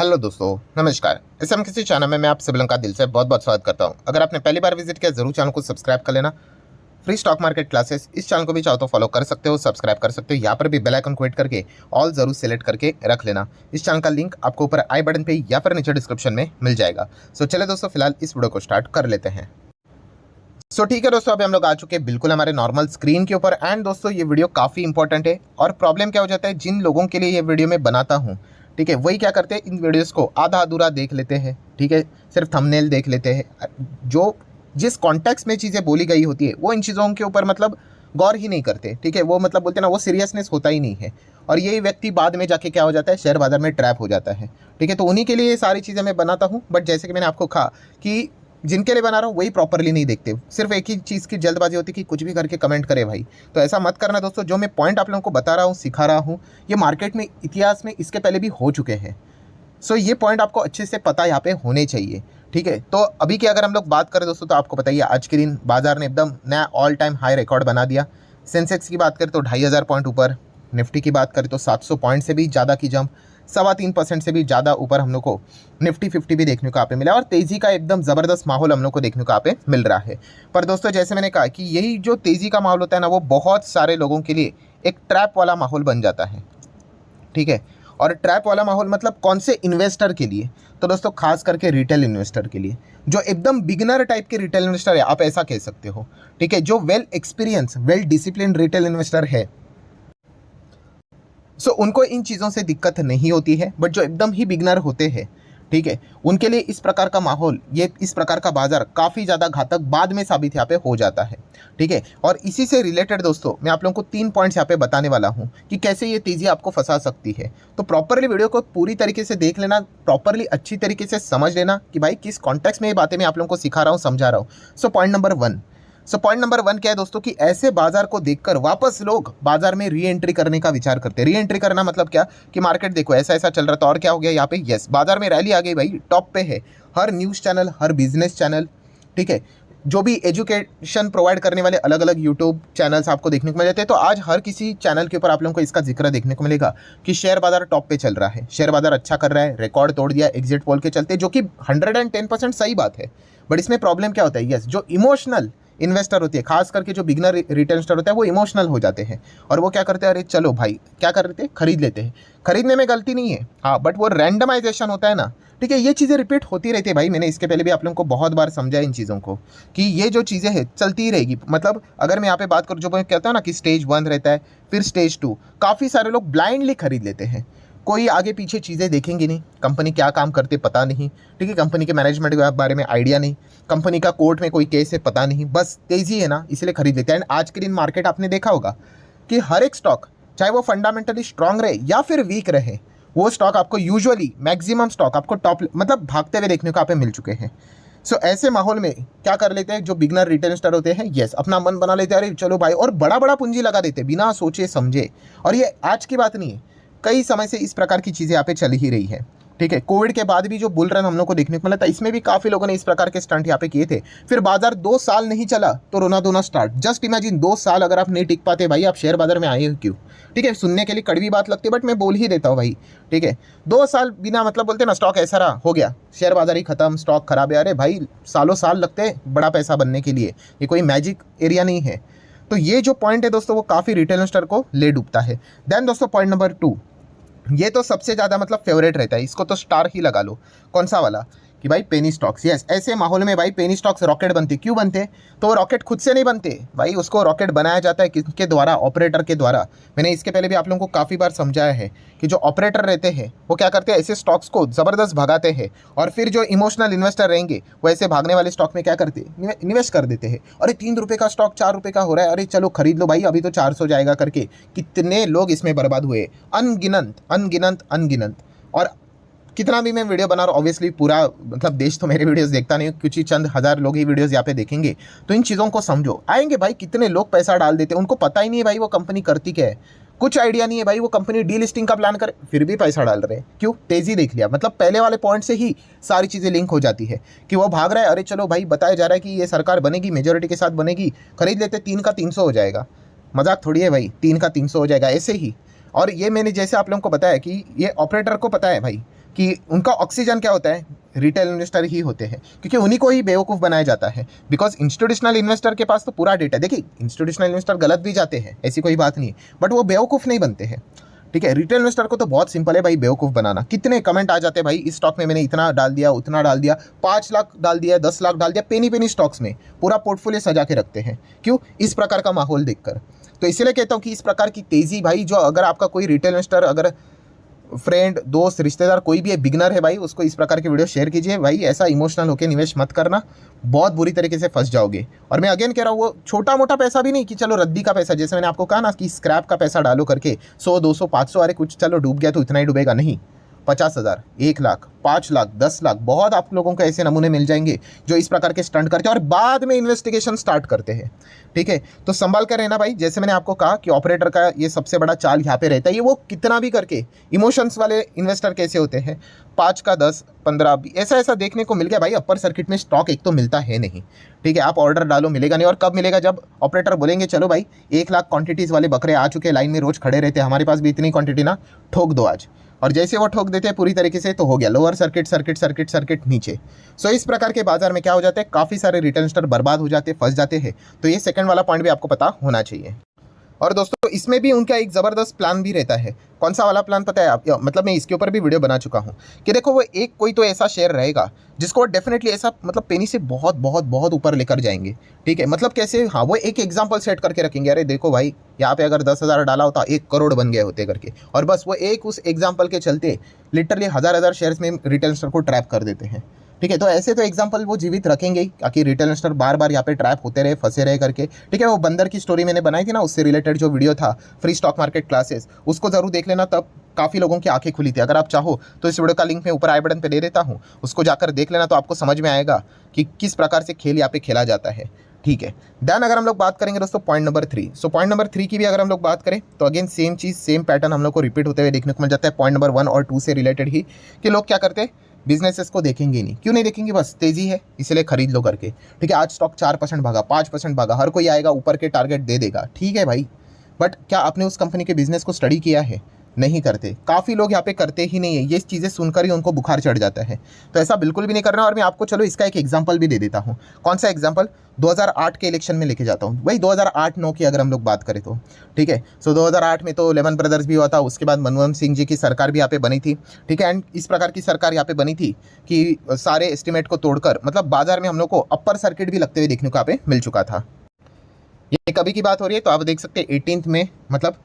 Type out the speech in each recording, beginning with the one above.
Hello दोस्तों, नमस्कार। इस हम किसी चैनल में मैं आप सभी का दिल से बहुत बहुत स्वागत करता हूं। अगर आपने पहली बार विजिट किया जरूर चैनल को सब्सक्राइब कर लेना। फ्री स्टॉक मार्केट क्लासेस इस चैनल को भी चाहो तो फॉलो कर सकते हो, सब्सक्राइब कर सकते हो। यहाँ पर भी बेल आइकन को हिट करके ऑल जरूर सेलेक्ट करके रख लेना। इस चैनल का लिंक आपको ऊपर आई बटन पे या फिर नीचे डिस्क्रिप्शन में मिल जाएगा। सो चले दोस्तों, फिलहाल इस वीडियो को स्टार्ट कर लेते हैं। ठीक है दोस्तों, अभी हम लोग आ चुके हैं बिल्कुल हमारे नॉर्मल स्क्रीन के ऊपर। एंड दोस्तों ये वीडियो काफ़ी इंपॉर्टेंट है और प्रॉब्लम क्या हो जाता है, जिन लोगों के लिए ये वीडियो मैं बनाता हूँ, ठीक है, वही क्या करते हैं, इन वीडियोस को आधा अधूरा देख लेते हैं। ठीक है, सिर्फ थंबनेल देख लेते हैं। जो जिस कॉन्टेक्स्ट में चीज़ें बोली गई होती है वो इन चीज़ों के ऊपर मतलब गौर ही नहीं करते। ठीक है, वो मतलब बोलते हैं ना, वो सीरियसनेस होता ही नहीं है। और यही व्यक्ति बाद में जाके क्या हो जाता है, शेयर बाजार में ट्रैप हो जाता है। ठीक है, तो उन्हीं के लिए ये सारी चीज़ें मैं बनाता हूँ। बट जैसे कि मैंने आपको कहा कि जिनके लिए बना रहा हूँ वही प्रॉपरली नहीं देखते, सिर्फ एक ही चीज़ की जल्दबाजी होती है कि कुछ भी करके कमेंट करे भाई। तो ऐसा मत करना दोस्तों। जो मैं पॉइंट आप लोगों को बता रहा हूँ, सिखा रहा हूँ, ये मार्केट में इतिहास में इसके पहले भी हो चुके हैं। ये पॉइंट आपको अच्छे से पता यहाँ पे होने चाहिए। ठीक है, तो अभी की अगर हम लोग बात करें दोस्तों, तो आपको बताइए आज के दिन बाजार ने एकदम नया ऑल टाइम हाई रिकॉर्ड बना दिया। सेंसेक्स की बात करें तो 2500 पॉइंट ऊपर, निफ्टी की बात करें तो 700 पॉइंट से भी ज़्यादा की जंप, 3.25% से भी ज़्यादा ऊपर हम लोग को निफ्टी 50 भी देखने को यहाँ पे मिला। और तेज़ी का एकदम ज़बरदस्त माहौल हम लोग को देखने को यहाँ पे मिल रहा है। पर दोस्तों जैसे मैंने कहा कि यही जो तेज़ी का माहौल होता है ना, वो बहुत सारे लोगों के लिए एक ट्रैप वाला माहौल बन जाता है। ठीक है, और ट्रैप वाला माहौल मतलब कौन से इन्वेस्टर के लिए, तो दोस्तों खास करके रिटेल इन्वेस्टर के लिए, जो एकदम बिगिनर टाइप के रिटेल इन्वेस्टर है, आप ऐसा कह सकते हो। ठीक है, जो well experience well discipline retail investor है, उनको इन चीज़ों से दिक्कत नहीं होती है। बट जो एकदम ही बिगनर होते हैं, ठीक है, उनके लिए इस प्रकार का माहौल, ये इस प्रकार का बाजार काफ़ी ज़्यादा घातक बाद में साबित यहाँ पे हो जाता है। ठीक है, और इसी से रिलेटेड दोस्तों मैं आप लोगों को 3 पॉइंट्स यहाँ पे बताने वाला हूँ कि कैसे ये तेज़ी आपको फंसा सकती है। तो प्रॉपरली वीडियो को पूरी तरीके से देख लेना, प्रॉपरली अच्छी तरीके से समझ लेना कि भाई किस कॉन्टेक्स्ट में ये बातें मैं आप लोगों को सिखा रहा हूँ, समझा रहा हूँ। पॉइंट नंबर 1 क्या है दोस्तों, कि ऐसे बाजार को देखकर वापस लोग बाजार में री एंट्री करने का विचार करते हैं। री एंट्री करना मतलब क्या, कि मार्केट देखो ऐसा ऐसा चल रहा था और क्या हो गया यहाँ पे, यस बाजार में रैली आ गई भाई, टॉप पे है हर न्यूज़ चैनल, हर बिजनेस चैनल। ठीक है, जो भी एजुकेशन प्रोवाइड करने वाले अलग अलग यूट्यूब चैनल्स आपको देखने को मिल जाते हैं। तो आज हर किसी चैनल के ऊपर आप लोगों को इसका जिक्र देखने को मिलेगा कि शेयर बाजार टॉप पे चल रहा है, शेयर बाजार अच्छा कर रहा है, रिकॉर्ड तोड़ दिया एग्जिट पोल के चलते, जो कि 110% सही बात है। बट इसमें प्रॉब्लम क्या होता है, यस जो इमोशनल इन्वेस्टर होती है, खास करके जो बिगनर रिटेल इन्वेस्टर होता है, वो इमोशनल हो जाते हैं और वो क्या करते हैं, अरे चलो भाई क्या कर रहे थे, खरीद लेते हैं। खरीदने में गलती नहीं है, हाँ, बट वो रैंडमाइजेशन होता है ना। ठीक है, ये चीज़ें रिपीट होती रहती है भाई। मैंने इसके पहले भी आप लोगों को बहुत बार समझाया इन चीज़ों को कि ये जो चीज़ें हैं चलती ही रहेगी। मतलब अगर मैं यहाँ पे बात करूँ, जो मैं कहता हूँ ना कि स्टेज 1 रहता है, फिर स्टेज 2, काफ़ी सारे लोग ब्लाइंडली खरीद लेते हैं। कोई आगे पीछे चीज़ें देखेंगे नहीं, कंपनी क्या काम करते पता नहीं, ठीक है, कंपनी के मैनेजमेंट के बारे में आइडिया नहीं, कंपनी का कोर्ट में कोई केस है पता नहीं, बस तेज़ी है ना इसलिए खरीद लेते हैं। एंड आज के दिन मार्केट आपने देखा होगा कि हर एक स्टॉक, चाहे वो फंडामेंटली स्ट्रांग रहे या फिर वीक रहे, वो स्टॉक आपको यूजुअली मैक्सिमम स्टॉक आपको टॉप मतलब भागते हुए देखने को आप मिल चुके हैं। ऐसे माहौल में क्या कर लेते हैं जो बिगनर रिटेल इन्वेस्टर होते हैं, यस अपना मन बना लेते हैं, अरे चलो भाई, और बड़ा बड़ा पूंजी लगा देते हैं बिना सोचे समझे। और ये आज की बात नहीं है, कई समय से इस प्रकार की चीज़ें यहाँ पे चल ही रही है। ठीक है, कोविड के बाद भी जो बुल रन हम लोग को देखने को मिला था, इसमें भी काफ़ी लोगों ने इस प्रकार के स्टंट यहाँ पे किए थे। फिर बाजार 2 साल नहीं चला तो रोना धोना स्टार्ट। जस्ट इमेजिन 2 साल अगर आप नहीं टिक पाते भाई, आप शेयर बाजार में आए हो क्यों। ठीक है, सुनने के लिए कड़वी बात लगती है बट मैं बोल ही देता हूँ भाई। ठीक है, 2 साल बिना मतलब बोलते ना, स्टॉक ऐसा रहा, हो गया शेयर बाजार ही खत्म, स्टॉक खराब है। अरे भाई सालों साल लगते हैं बड़ा पैसा बनने के लिए, ये कोई मैजिक एरिया नहीं है। तो ये जो पॉइंट है दोस्तों, वो काफ़ी रिटेल इन्वेस्टर को ले डूबता है। देन दोस्तों पॉइंट नंबर 2, ये तो सबसे ज़्यादा मतलब फेवरेट रहता है, इसको तो स्टार ही लगा लो। कौन सा वाला, कि भाई पेनी स्टॉक्स। यस, ऐसे माहौल में भाई पेनी स्टॉक्स रॉकेट बनते, क्यों बनते, तो वो रॉकेट खुद से नहीं बनते भाई, उसको रॉकेट बनाया जाता है किसके द्वारा, ऑपरेटर के द्वारा। मैंने इसके पहले भी आप लोगों को काफ़ी बार समझाया है कि जो ऑपरेटर रहते हैं वो क्या करते हैं, ऐसे स्टॉक्स को ज़बरदस्त भगाते हैं। और फिर जो इमोशनल इन्वेस्टर रहेंगे वो ऐसे भागने वाले स्टॉक में क्या करते हैं, इन्वेस्ट कर देते हैं। अरे 3 रुपये का स्टॉक 4 रुपये का हो रहा है, अरे चलो खरीद लो भाई, अभी तो 400 जाएगा करके। कितने लोग इसमें बर्बाद हुए, अनगिनत अनगिनत अनगिनत। और कितना भी मैं वीडियो बना रहा हूँ, ऑब्वियसली पूरा मतलब देश तो मेरे वीडियोस देखता नहीं, कुछ ही चंद हज़ार लोग ही वीडियोस यहाँ पे देखेंगे। तो इन चीज़ों को समझो, आएंगे भाई कितने लोग पैसा डाल देते हैं, उनको पता ही नहीं है भाई वो कंपनी करती क्या है, कुछ आइडिया नहीं है भाई, वो कंपनी डीलिस्टिंग का प्लान करे फिर भी पैसा डाल रहे हैं। क्यों, तेज़ी देख लिया, मतलब पहले वाले पॉइंट से ही सारी चीज़ें लिंक हो जाती है कि वो भाग रहा है, अरे चलो भाई बताया जा रहा है कि ये सरकार बनेगी, मेजोरिटी के साथ बनेगी, खरीद लेते, 3 का 300 हो जाएगा। मजाक थोड़ी है भाई, 3 का 300 हो जाएगा ऐसे ही। और ये मैंने जैसे आप लोगों को बताया कि ये ऑपरेटर को पता है भाई, कि उनका ऑक्सीजन क्या होता है, रिटेल इन्वेस्टर ही होते हैं, क्योंकि उन्हीं को ही बेवकूफ़ बनाया जाता है। बिकॉज इंस्टीट्यूशनल इन्वेस्टर के पास तो पूरा डेटा, देखिए इंस्टीट्यूशनल इन्वेस्टर गलत भी जाते हैं, ऐसी कोई बात नहीं, बट वो बेवकूफ़ नहीं बनते हैं। ठीक है, रिटेल इन्वेस्टर को तो बहुत सिंपल है भाई बेवकूफ़ बनाना। कितने कमेंट आ जाते हैं भाई, इस स्टॉक में मैंने इतना डाल दिया, उतना डाल दिया, 5 लाख डाल दिया, 10 लाख डाल दिया, पेनी पेनी स्टॉक्स में पूरा पोर्टफोलियो सजा के रखते हैं। क्यों? इस प्रकार का माहौल देखकर। तो इसीलिए कहता हूँ कि इस प्रकार की तेज़ी भाई, जो अगर आपका कोई रिटेल इन्वेस्टर, अगर फ्रेंड, दोस्त, रिश्तेदार कोई भी है, बिगनर है भाई, उसको इस प्रकार की वीडियो शेयर कीजिए भाई। ऐसा इमोशनल होकर निवेश मत करना, बहुत बुरी तरीके से फंस जाओगे। और मैं अगेन कह रहा हूँ, वो छोटा मोटा पैसा भी नहीं कि चलो रद्दी का पैसा, जैसे मैंने आपको कहा ना कि स्क्रैप का पैसा डालो करके 100, 200, 500, अरे कुछ चलो डूब गया तो इतना ही डूबेगा, नहीं। 50,000, 1 लाख, 5 लाख, 10 लाख, बहुत आप लोगों को ऐसे नमूने मिल जाएंगे जो इस प्रकार के स्टंट करते हैं और बाद में इन्वेस्टिगेशन स्टार्ट करते हैं। ठीक है, तो संभाल कर रहना भाई। जैसे मैंने आपको कहा कि ऑपरेटर का ये सबसे बड़ा चाल यहाँ पे रहता है, ये वो कितना भी करके, इमोशंस वाले इन्वेस्टर कैसे होते हैं, 5 का 10, 15, 20 ऐसा ऐसा देखने को मिल गया भाई। अपर सर्किट में स्टॉक एक तो मिलता है नहीं, ठीक है, आप ऑर्डर डालो मिलेगा नहीं। और कब मिलेगा? जब ऑपरेटर बोलेंगे चलो भाई 1 लाख क्वांटिटीज़ वाले बकरे आ चुके, लाइन में रोज खड़े रहते हैं, हमारे पास भी इतनी क्वांटिटी ना, ठोक दो आज। और जैसे वो ठोक देते हैं पूरी तरीके से, तो हो गया lower circuit, circuit, circuit, circuit, नीचे। सो इस प्रकार के बाजार में क्या हो जाता है, काफ़ी सारे रिटेल इन्वेस्टर बर्बाद हो जाते हैं, फंस जाते हैं। तो ये सेकंड वाला पॉइंट भी आपको पता होना चाहिए। और दोस्तों इसमें भी उनका एक ज़बरदस्त प्लान भी रहता है। कौन सा वाला प्लान पता है आप? मतलब मैं इसके ऊपर भी वीडियो बना चुका हूँ कि देखो, वो एक कोई तो ऐसा शेयर रहेगा जिसको डेफिनेटली ऐसा मतलब पेनी से बहुत बहुत बहुत ऊपर लेकर जाएंगे। ठीक है, मतलब कैसे? हाँ, वो एक एग्जांपल सेट करके रखेंगे, अरे देखो भाई यहाँ पे अगर 10,000 डाला होता 1 करोड़ बन गए होते करके। और बस वो एक उस एग्जाम्पल के चलते लिटरली हज़ार शेयर्स में रिटेल इन्वेस्टर को ट्रैप कर देते हैं। ठीक है, तो ऐसे तो एग्जांपल वो जीवित रखेंगे ही, ताकि रिटेल इन्वेस्टर बार बार यहाँ पे ट्रैप होते रहे, फंसे रहे करके। ठीक है, वो बंदर की स्टोरी मैंने बनाई थी ना, उससे रिलेटेड जो वीडियो था, फ्री स्टॉक मार्केट क्लासेस, उसको जरूर देख लेना, तब काफ़ी लोगों की आंखें खुली थी। अगर आप चाहो तो इस वीडियो का लिंक मैं ऊपर आई बटन पे दे देता हूँ, उसको जाकर देख लेना, तो आपको समझ में आएगा कि किस प्रकार से खेल यहाँ पे खेला जाता है। ठीक है, देन अगर हम लोग बात करेंगे दोस्तों point number 3, so point number 3 की भी अगर हम लोग बात करें तो अगेन सेम चीज़, सेम पैटर्न हम लोग को रिपीट होते हुए देखने को मिल जाता है पॉइंट नंबर 1 और 2 से रिलेटेड ही, कि लोग क्या करते हैं, बिजनेसेस को देखेंगे नहीं। क्यों नहीं देखेंगे? बस तेजी है इसलिए खरीद लो करके। ठीक है, आज स्टॉक 4% भागा, 5% भागा, हर कोई आएगा ऊपर के टारगेट दे देगा, ठीक है भाई, बट क्या आपने उस कंपनी के बिजनेस को स्टडी किया है? नहीं करते। काफ़ी लोग यहाँ पे करते ही नहीं है, ये चीज़ें सुनकर ही उनको बुखार चढ़ जाता है। तो ऐसा बिल्कुल भी नहीं करना। और मैं आपको चलो इसका एक एग्जांपल भी दे देता हूँ। कौन सा एग्जांपल? 2008 के इलेक्शन में लेके जाता हूँ भाई। 2008-9 की अगर हम लोग बात करें तो ठीक है, सो 2008 में तो लेमन ब्रदर्स भी हुआ था, उसके बाद मनमोहन सिंह जी की सरकार भी यहाँ पे बनी थी। ठीक है, एंड इस प्रकार की सरकार यहाँ पे बनी थी कि सारे एस्टिमेट को तोड़कर मतलब बाजार में हम लोग को अपर सर्किट भी लगते हुए देखने को यहाँ पे मिल चुका था। ये कभी की बात हो रही है, तो आप देख सकते हैं 18 में मतलब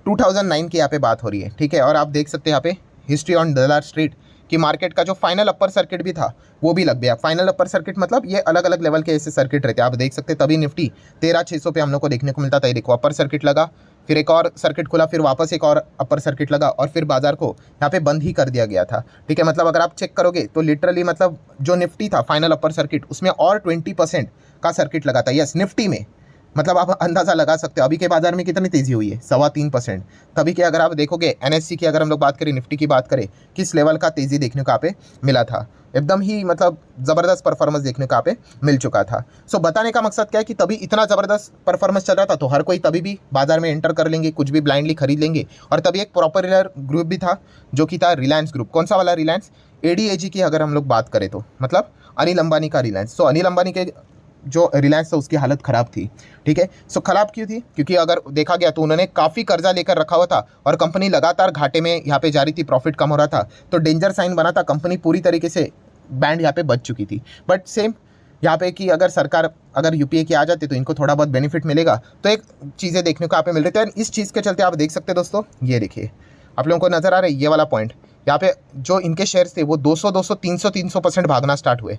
2009 की यहाँ पे बात हो रही है। ठीक है, और आप देख सकते हैं यहाँ पे हिस्ट्री ऑन दलाल स्ट्रीट कि मार्केट का जो फाइनल अपर सर्किट भी था वो भी लग गया। फाइनल अपर सर्किट मतलब ये अलग अलग लेवल के ऐसे सर्किट रहते हैं, आप देख सकते हैं। तभी निफ्टी 13,600 पे हम लोग को देखने को मिलता था। ये देखो अपर सर्किट लगा, फिर एक और सर्किट खुला, फिर वापस एक और अपर सर्किट लगा, और फिर बाजार को यहाँ पे बंद ही कर दिया गया था। ठीक है, मतलब अगर आप चेक करोगे तो लिटरली मतलब जो निफ्टी था फाइनल अपर सर्किट, उसमें और 20% का सर्किट लगा था। यस, निफ्टी में मतलब आप अंदाज़ा लगा सकते हो अभी के बाजार में कितनी तेज़ी हुई है, 3.25%। तभी कि अगर आप देखोगे एनएससी की, अगर हम लोग बात करें, निफ्टी की बात करें, किस लेवल का तेज़ी देखने को यहाँ पे मिला था। एकदम ही मतलब ज़बरदस्त परफॉर्मेंस देखने को यहाँ पे मिल चुका था। सो बताने का मकसद क्या है कि तभी इतना ज़बरदस्त परफॉर्मेंस चल रहा था, तो हर कोई तभी भी बाजार में एंटर कर लेंगे, कुछ भी ब्लाइंडली खरीद लेंगे। और तभी एक प्रॉपर ग्रुप भी था जो कि था रिलायंस ग्रुप। कौन सा वाला? रिलायंस एडीएजी की अगर हम लोग बात करें तो मतलब अनिल अंबानी का रिलायंस। सो अनिल अंबानी के जो रिलायंस था उसकी हालत ख़राब थी। ठीक है, सो ख़राब क्यों थी? क्योंकि अगर देखा गया तो उन्होंने काफ़ी कर्जा लेकर रखा हुआ था और कंपनी लगातार घाटे में यहाँ पे जा रही थी, प्रॉफिट कम हो रहा था, तो डेंजर साइन बना था। कंपनी पूरी तरीके से बैंड यहाँ पे बच चुकी थी। बट सेम यहाँ पे कि अगर सरकार अगर यूपीए की आ जाती तो इनको थोड़ा बहुत बेनिफिट मिलेगा। तो एक चीज़ें देखने को यहाँ पे मिल रही थी। इस चीज़ के चलते आप देख सकते हैं दोस्तों, ये देखिए आप लोगों को नज़र आ रहा है ये वाला पॉइंट, यहाँ पे जो इनके शेयर्स थे वो 200, 300% भागना स्टार्ट हुए।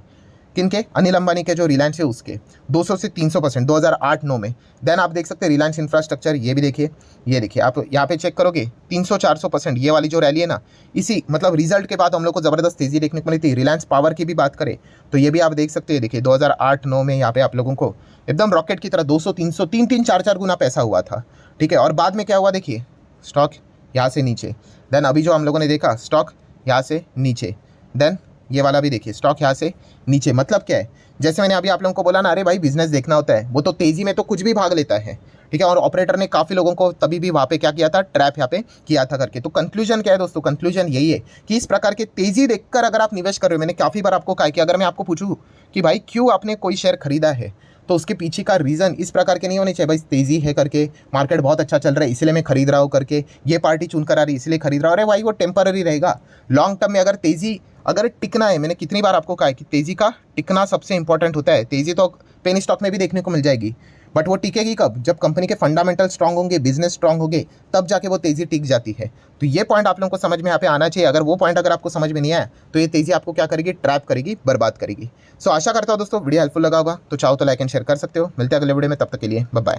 किनके? अनिल अंबानी के जो रिलायंस है उसके 200 से 300% 2008-9 में। देन आप देख सकते हैं रिलायंस इंफ्रास्ट्रक्चर, ये भी देखिए, ये देखिए आप यहाँ पे चेक करोगे 300-400%। ये वाली जो रैली है ना, इसी मतलब रिजल्ट के बाद हम लोग को ज़बरदस्त तेज़ी देखने को मिली थी। रिलायंस पावर की भी बात करें तो ये भी आप देख सकते हैं, देखिए 2008-9 में यहाँ पे आप लोगों को एकदम रॉकेट की तरह 200, 300, 3-3, 4-4 गुना पैसा हुआ था। ठीक है, और बाद में क्या हुआ देखिए, स्टॉक यहाँ से नीचे, देन अभी जो हम लोगों ने देखा स्टॉक यहाँ से नीचे, देन ये वाला भी देखिए स्टॉक यहाँ से नीचे, मतलब क्या है, जैसे मैंने अभी आप लोगों को बोला ना, अरे भाई बिजनेस देखना होता है, वो तो तेजी में तो कुछ भी भाग लेता है, ठीक है। और ऑपरेटर ने काफ़ी लोगों को तभी भी वहाँ पे क्या किया था, ट्रैप यहाँ पे किया था करके। तो कंक्लूजन क्या है दोस्तों, कंक्लूजन यही है कि इस प्रकार के तेजी देखकर अगर आप निवेश कर रहे हो, मैंने काफ़ी बार आपको कहा कि अगर मैं आपको पूछूं कि भाई क्यों आपने कोई शेयर खरीदा है, तो उसके पीछे का रीज़न इस प्रकार के नहीं होने चाहिए, भाई तेज़ी है करके, मार्केट बहुत अच्छा चल रहा है इसलिए मैं खरीद रहा हूँ करके, ये पार्टी चुन कर आ रही है इसलिए खरीद रहा हूँ। अरे भाई वो टेम्पररी रहेगा, लॉन्ग टर्म में अगर तेज़ी अगर टिकना है, मैंने कितनी बार आपको कहा है कि तेज़ी का टिकना सबसे इंपॉर्टेंट होता है। तेज़ी तो पेनी स्टॉक में भी देखने को मिल जाएगी, बट वो टिकेगी कब, जब कंपनी के फंडामेंटल स्ट्रांग होंगे, बिजनेस स्ट्रांग होंगे, तब जाके वो तेज़ी टिक जाती है। तो ये पॉइंट आप लोगों को समझ में यहाँ पे आना चाहिए। अगर वो पॉइंट अगर आपको समझ में नहीं आया तो ये तेज़ी आपको क्या करेगी, ट्रैप करेगी, बर्बाद करेगी। सो आशा करता हूँ दोस्तों वीडियो हेल्पफुल लगा होगा, तो चाहो तो लाइक एंड शेयर कर सकते हो। मिलते हैं अगले वीडियो में, तब तक के लिए बाय बाय।